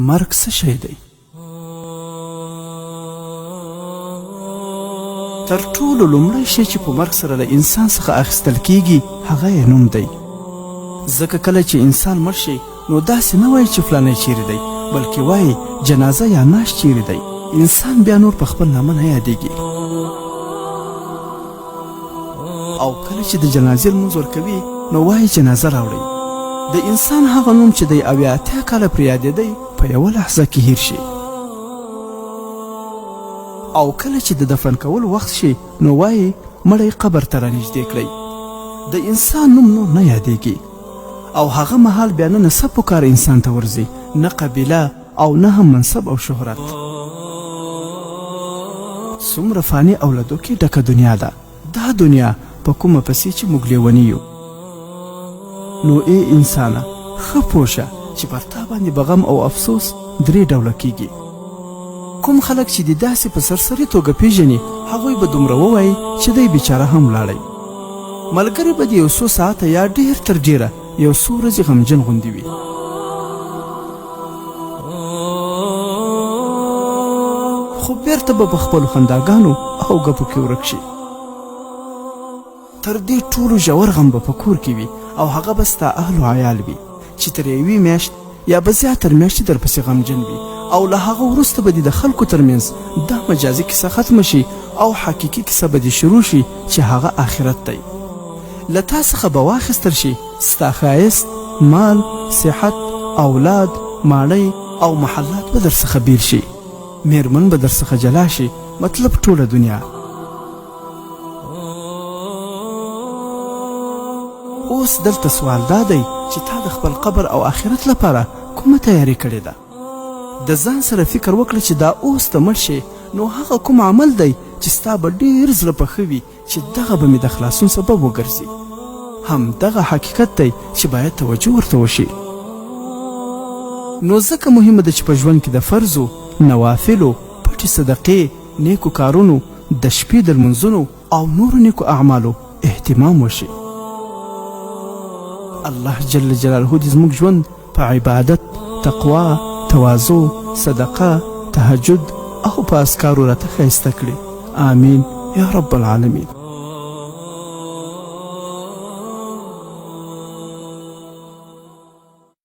مرګ څه شی دی؟ تر ټولو لومړی شی چې په مرګ سره له انسان څخه اخیستل کیږي هغه یې نوم دی. ځکه کله چې انسان مړ شي نو داسې نه وایي چې فلانی چیرې دی، بلکې وایي جنازه یا ناش چیرې دی. انسان بیا نور په خپل نامه نه یادیږي. او کله چې د جنازې لمونځ ورکوي نو وایي جنازه راوړئ. د انسان هغه نوم چې دی 80 کاله پرې یادېدی په یوه لحظه کې هیر شي. او کله چې د دفن کولو وخت شي نو وایي مړی قبر ته رانږدې کړئ. د انسان نوم نور نه یادیږي. او هغه مهال بیا نه نسب و کار انسان ته ورځي، نه قبیله او نه هم منصب او شهرت. څومره فاني او له دوکې ډکه دنیا ده. دا دنیا په کومه پسې چې موږ لیوني یو. نو ای انسانه ښه پوه شه چې پر تا باندې به غم او افسوس 3 ډوله کیږي. کوم خلک چې د داسې په سرسري توګه پیژني هغوی به دومره ووایي چې دی بیچاره هم لاړی. ملګری به د یو څو ساعته یا ډېر تر ډېره یو څو ورځې غمجن غوندې وي. خو بیرته به په خپلو خنداګانو او ګپو کې ورک شي. تر دې ټولو ژور غم به په کور کې وي او هغه به ستا اهل و عیال وي چې تر یوې میاشت یا به زیاتر میاشتې درپسې غمجن وي. او له هغه وروسته به د خلکو ترمنځ دا مجازي کیسه ختمه شي او حقیقي کیسه به دې شروع شي چې هغه آخرت دی. له تا څخه به واخیستل شي ستا ښایست، مال، صحت، اولاد، ماڼۍ او محلات به در څخه بیل شي. میرمن به در څخه جلا شي، مطلب ټوله دنیا. اوس دلته سوال دا دی چې تا د خپل قبر او آخرت لپاره کومه تیاری کړې ده؟ د ځان سره فکر وکړه چې دا اوس ته مړ شي نو هغه کوم عمل دی چې ستا به ډېر زړه پخه وي چې دغه به مې د خلاصون سبب وګرځي. هم دغه حقیقت دی چې باید توجه ورته وشي. نو ځکه مهمه ده چې په ژوند کې د فرضو، نوافلو، پټې صدقې، نیکو کارونو، د شپې د لمونځونو او نورو نیکو اعمالو اهتمام وشي. الله جل جلاله دې زموږ ژوند په عبادت، تقوا، تواضع، صدقه، تهجد او په اذکارو راته ښایسته کړي. آمین یا رب العالمین.